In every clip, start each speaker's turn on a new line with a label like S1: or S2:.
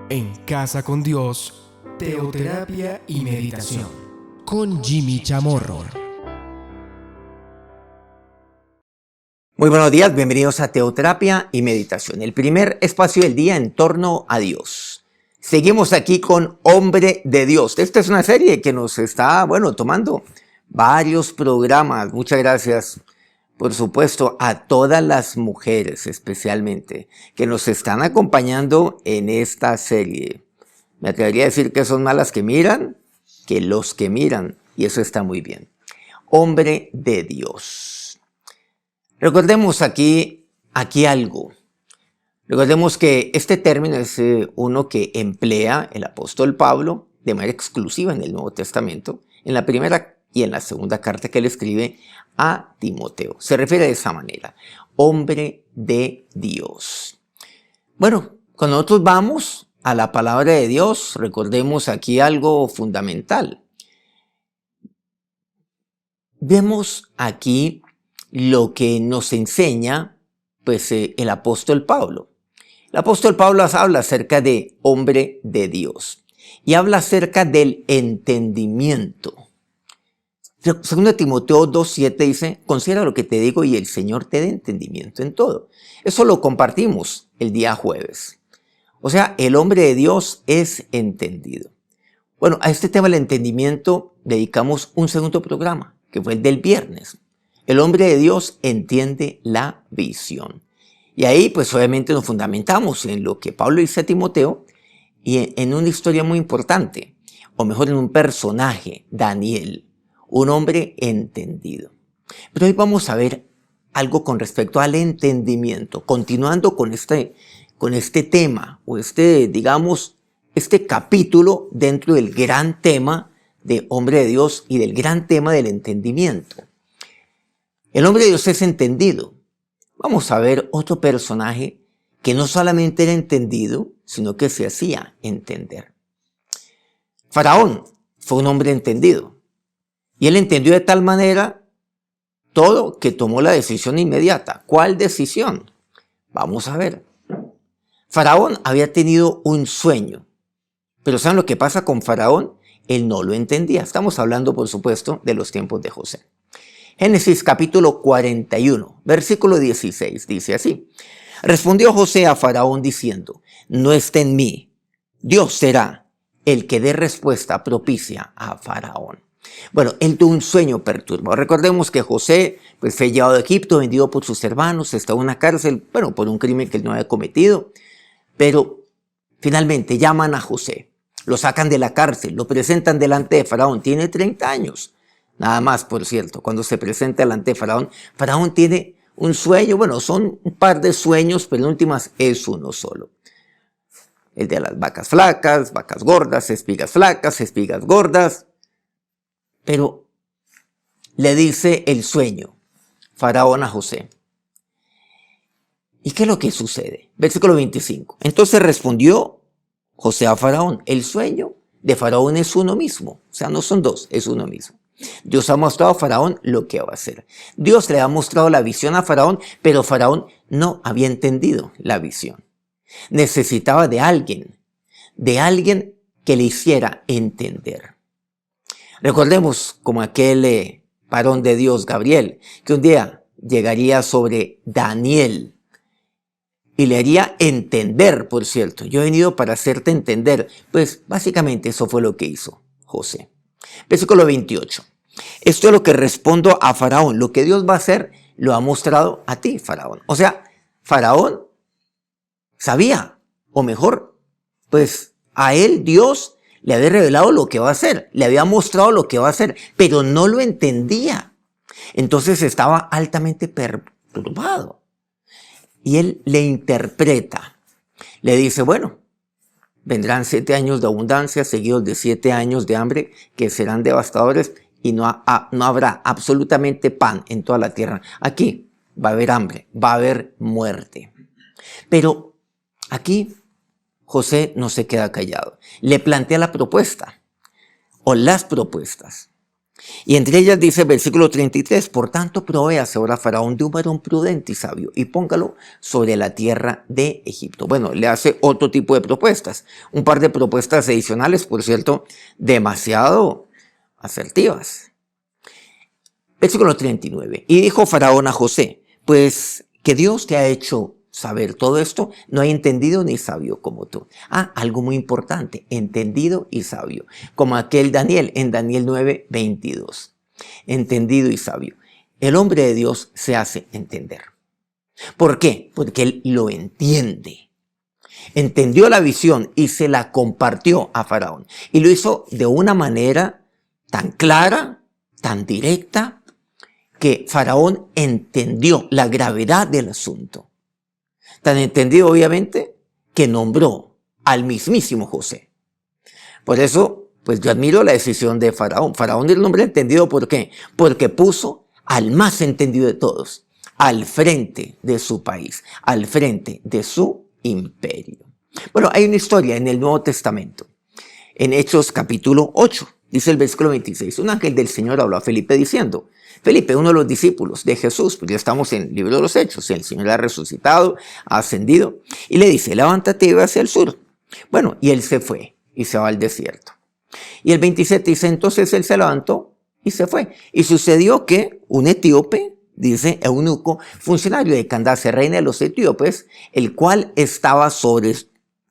S1: En Casa con Dios, teoterapia y meditación. Con Jimmy Chamorro.
S2: Muy buenos días, bienvenidos a Teoterapia y Meditación, el primer espacio del día en torno a Dios. Seguimos aquí con Hombre de Dios. Esta es una serie que nos está, tomando varios programas. Muchas gracias, por supuesto, a todas las mujeres especialmente que nos están acompañando en esta serie. Me atrevería a decir que son más las que miran que los que miran, y eso está muy bien. Hombre de Dios. Recordemos aquí algo. Recordemos que este término es uno que emplea el apóstol Pablo de manera exclusiva en el Nuevo Testamento, en la primera y en la segunda carta que él escribe a Timoteo. Se refiere de esa manera, hombre de Dios. Bueno, cuando nosotros vamos a la palabra de Dios, recordemos aquí algo fundamental. Vemos aquí lo que nos enseña el apóstol Pablo. El apóstol Pablo habla acerca de hombre de Dios y habla acerca del entendimiento. Segundo Timoteo 2:7 dice, considera lo que te digo y el Señor te dé entendimiento en todo. Eso lo compartimos el día jueves. O sea, el hombre de Dios es entendido. Bueno, a este tema del entendimiento dedicamos un segundo programa, que fue el del viernes. El hombre de Dios entiende la visión. Y ahí obviamente nos fundamentamos en lo que Pablo dice a Timoteo y en una historia muy importante, o mejor en un personaje, Daniel, un hombre entendido. Pero hoy vamos a ver algo con respecto al entendimiento, continuando con este tema, o este capítulo dentro del gran tema de hombre de Dios y del gran tema del entendimiento. El hombre de Dios es entendido. Vamos a ver otro personaje que no solamente era entendido, sino que se hacía entender. Faraón fue un hombre entendido. Y él entendió de tal manera todo que tomó la decisión inmediata. ¿Cuál decisión? Vamos a ver. Faraón había tenido un sueño. Pero ¿saben lo que pasa con Faraón? Él no lo entendía. Estamos hablando, por supuesto, de los tiempos de José. Génesis capítulo 41, versículo 16, dice así. Respondió José a Faraón diciendo, no está en mí, Dios será el que dé respuesta propicia a Faraón. Bueno, él tuvo un sueño perturbador. Recordemos que José fue llevado de Egipto, vendido por sus hermanos, estaba en una cárcel, por un crimen que él no había cometido. Pero finalmente llaman a José, lo sacan de la cárcel, lo presentan delante de Faraón, tiene 30 años. Nada más, por cierto, cuando se presenta delante de Faraón, Faraón tiene un sueño, son un par de sueños, pero en últimas es uno solo. El de las vacas flacas, vacas gordas, espigas flacas, espigas gordas. Pero le dice el sueño, Faraón a José. ¿Y qué es lo que sucede? Versículo 25. Entonces respondió José a Faraón, el sueño de Faraón es uno mismo, o sea, no son dos, es uno mismo. Dios ha mostrado a Faraón lo que va a hacer. Dios le ha mostrado la visión a Faraón, pero Faraón no había entendido la visión. Necesitaba de alguien que le hiciera entender. Recordemos como aquel varón de Dios, Gabriel, que un día llegaría sobre Daniel y le haría entender, por cierto. Yo he venido para hacerte entender. Básicamente eso fue lo que hizo José. Versículo 28. Esto es lo que respondo a Faraón. Lo que Dios va a hacer, lo ha mostrado a ti, Faraón. O sea, Faraón sabía, o mejor, a él Dios le había revelado lo que va a hacer, le había mostrado lo que va a hacer, pero no lo entendía. Entonces estaba altamente perturbado. Y él le interpreta. Le dice, vendrán 7 años de abundancia seguidos de 7 años de hambre que serán devastadores y no habrá absolutamente pan en toda la tierra. Aquí va a haber hambre, va a haber muerte. Pero aquí José no se queda callado. Le plantea la propuesta o las propuestas. Y entre ellas dice el versículo 33, por tanto provéase ahora Faraón de un varón prudente y sabio y póngalo sobre la tierra de Egipto. Bueno, le hace otro tipo de propuestas, un par de propuestas adicionales, por cierto, demasiado asertivas. Versículo 39, y dijo Faraón a José, pues que Dios te ha hecho saber todo esto, no hay entendido ni sabio como tú. Algo muy importante, entendido y sabio, como aquel Daniel en Daniel 9:22. Entendido y sabio. El hombre de Dios se hace entender. ¿Por qué? Porque él lo entiende. Entendió la visión y se la compartió a Faraón. Y lo hizo de una manera tan clara, tan directa, que Faraón entendió la gravedad del asunto. Tan entendido, obviamente, que nombró al mismísimo José. Por eso, pues yo admiro la decisión de Faraón. Faraón es el hombre entendido, ¿por qué? Porque puso al más entendido de todos al frente de su país, al frente de su imperio. Bueno, hay una historia en el Nuevo Testamento, en Hechos capítulo 8, dice el versículo 26, un ángel del Señor habló a Felipe diciendo, Felipe, uno de los discípulos de Jesús, pues ya estamos en el libro de los Hechos, el Señor ha resucitado, ha ascendido, y le dice, levántate y ve hacia el sur. Bueno, y él se fue, y se va al desierto. Y el 27 dice, entonces él se levantó y se fue. Y sucedió que un etíope, dice eunuco, funcionario de Candace, reina de los etíopes, el cual estaba sobre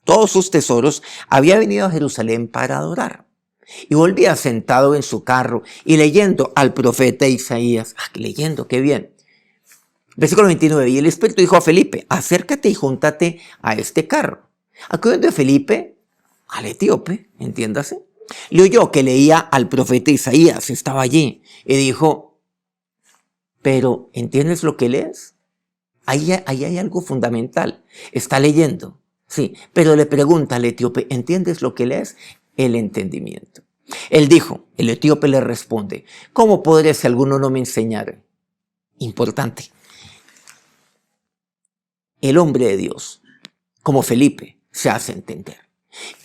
S2: todos sus tesoros, había venido a Jerusalén para adorar. Y volvía sentado en su carro y leyendo al profeta Isaías. Leyendo, qué bien. Versículo 29. Y el Espíritu dijo a Felipe, acércate y júntate a este carro. Acudiendo de Felipe al etíope, entiéndase, le oyó que leía al profeta Isaías, estaba allí, y dijo, pero ¿entiendes lo que lees? Ahí hay algo fundamental. Está leyendo, sí, pero le pregunta al etíope, ¿entiendes lo que lees? El entendimiento. Él dijo, el etíope le responde, ¿cómo podré si alguno no me enseñara? Importante. El hombre de Dios, como Felipe, se hace entender.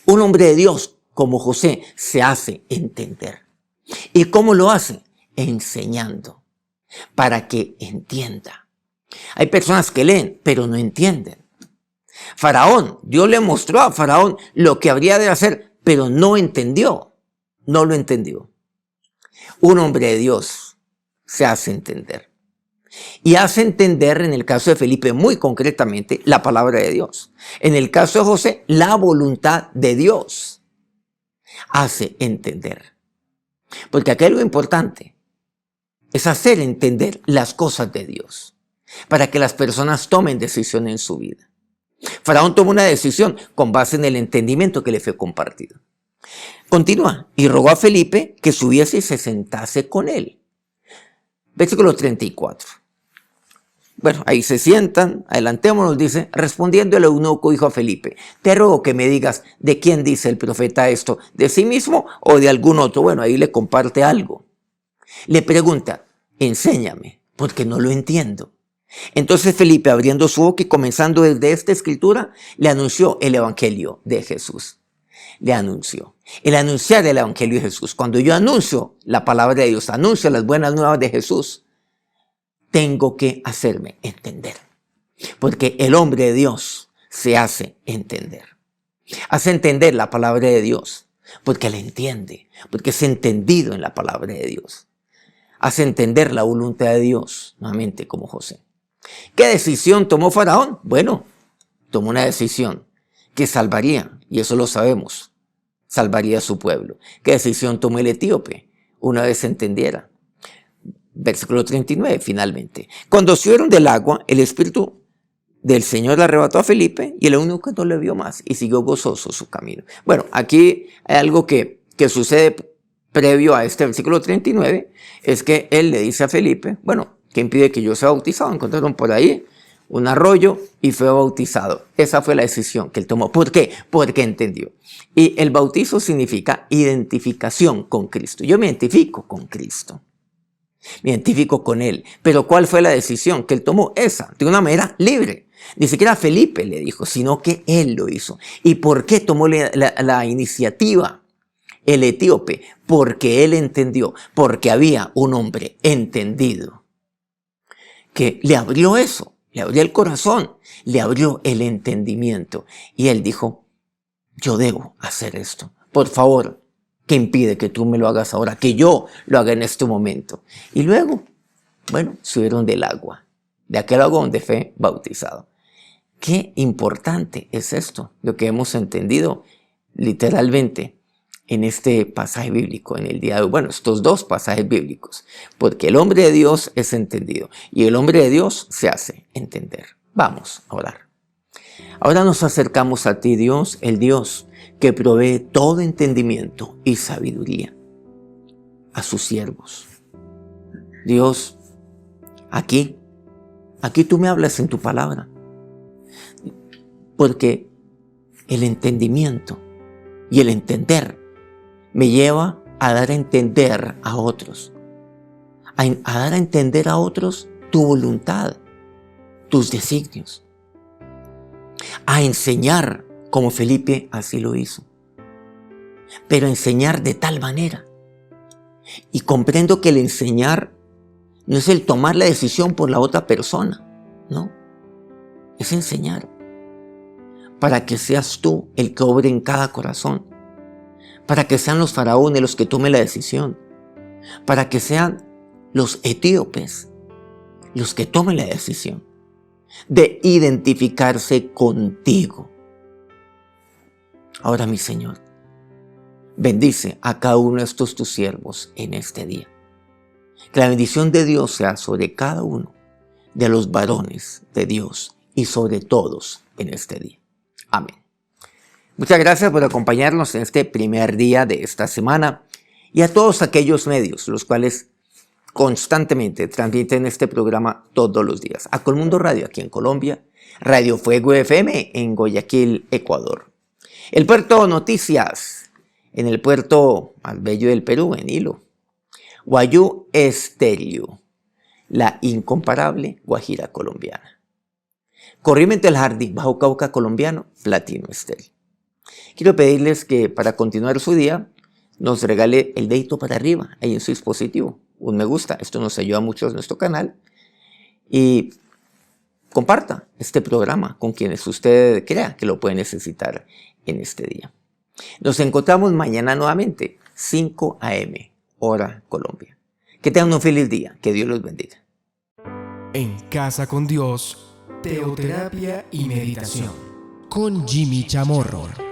S2: Un hombre de Dios, como José, se hace entender. ¿Y cómo lo hace? Enseñando, para que entienda. Hay personas que leen, pero no entienden. Faraón, Dios le mostró a Faraón lo que habría de hacer, pero no entendió, no lo entendió. Un hombre de Dios se hace entender. Y hace entender, en el caso de Felipe, muy concretamente, la palabra de Dios. En el caso de José, la voluntad de Dios hace entender. Porque aquí lo importante es hacer entender las cosas de Dios, para que las personas tomen decisión en su vida. Faraón tomó una decisión con base en el entendimiento que le fue compartido. Continúa, y rogó a Felipe que subiese y se sentase con él. Versículo 34. Bueno, ahí se sientan, adelantémonos, dice, respondiendo el eunuco dijo a Felipe, te ruego que me digas de quién dice el profeta esto, de sí mismo o de algún otro. Bueno, ahí le comparte algo. Le pregunta, enséñame, porque no lo entiendo. Entonces Felipe, abriendo su boca y comenzando desde esta escritura, le anunció el evangelio de Jesús. Le anunció. El anunciar el evangelio de Jesús. Cuando yo anuncio la palabra de Dios, anuncio las buenas nuevas de Jesús, tengo que hacerme entender. Porque el hombre de Dios se hace entender. Hace entender la palabra de Dios. Porque la entiende. Porque es entendido en la palabra de Dios. Hace entender la voluntad de Dios, nuevamente como José. ¿Qué decisión tomó Faraón? Bueno, tomó una decisión que salvaría, y eso lo sabemos, salvaría a su pueblo. ¿Qué decisión tomó el etíope? Una vez entendiera. Versículo 39, finalmente. Cuando subieron del agua, el Espíritu del Señor arrebató a Felipe y el eunuco no le vio más y siguió gozoso su camino. Bueno, aquí hay algo que sucede previo a este versículo 39, es que él le dice a Felipe, bueno, ¿qué impide que yo sea bautizado? Encontraron por ahí un arroyo y fue bautizado. Esa fue la decisión que él tomó. ¿Por qué? Porque entendió. Y el bautizo significa identificación con Cristo. Yo me identifico con Cristo. Me identifico con Él. Pero ¿cuál fue la decisión que Él tomó? Esa, de una manera libre. Ni siquiera Felipe le dijo, sino que Él lo hizo. ¿Y por qué tomó la iniciativa? el etíope, porque él entendió, porque había un hombre entendido que le abrió eso, le abrió el corazón, le abrió el entendimiento. Y él dijo, yo debo hacer esto. Por favor, ¿qué impide que tú me lo hagas ahora? Que yo lo haga en este momento. Y luego, bueno, subieron del agua, de aquel agua donde fue bautizado. Qué importante es esto, lo que hemos entendido literalmente en este pasaje bíblico, en el día de hoy. Bueno, estos dos pasajes bíblicos, porque el hombre de Dios es entendido y el hombre de Dios se hace entender. Vamos a orar. Ahora nos acercamos a ti, Dios, el Dios que provee todo entendimiento y sabiduría a sus siervos. Dios, aquí tú me hablas en tu palabra, porque el entendimiento y el entender me lleva a dar a entender a otros, a dar a entender a otros tu voluntad, tus designios, a enseñar como Felipe así lo hizo, pero enseñar de tal manera. Y comprendo que el enseñar no es el tomar la decisión por la otra persona, no, es enseñar para que seas tú el que obre en cada corazón, para que sean los faraones los que tomen la decisión, para que sean los etíopes los que tomen la decisión de identificarse contigo. Ahora, mi Señor, bendice a cada uno de estos tus siervos en este día. Que la bendición de Dios sea sobre cada uno de los varones de Dios y sobre todos en este día. Amén. Muchas gracias por acompañarnos en este primer día de esta semana y a todos aquellos medios los cuales constantemente transmiten este programa todos los días. A Colmundo Radio aquí en Colombia, Radio Fuego FM en Guayaquil, Ecuador. El Puerto Noticias en el puerto más bello del Perú, en Hilo. Guayú Estéreo, la incomparable Guajira colombiana. Corriente del Jardín, Bajo Cauca colombiano, Platino Estéreo. Quiero pedirles que para continuar su día nos regale el dedito para arriba ahí en su dispositivo, un me gusta, esto nos ayuda mucho a nuestro canal, y comparta este programa con quienes usted crea que lo puede necesitar en este día. Nos encontramos mañana nuevamente, 5 a.m., hora Colombia. Que tengan un feliz día, que Dios los bendiga.
S1: En Casa con Dios, teoterapia y meditación con Jimmy Chamorro.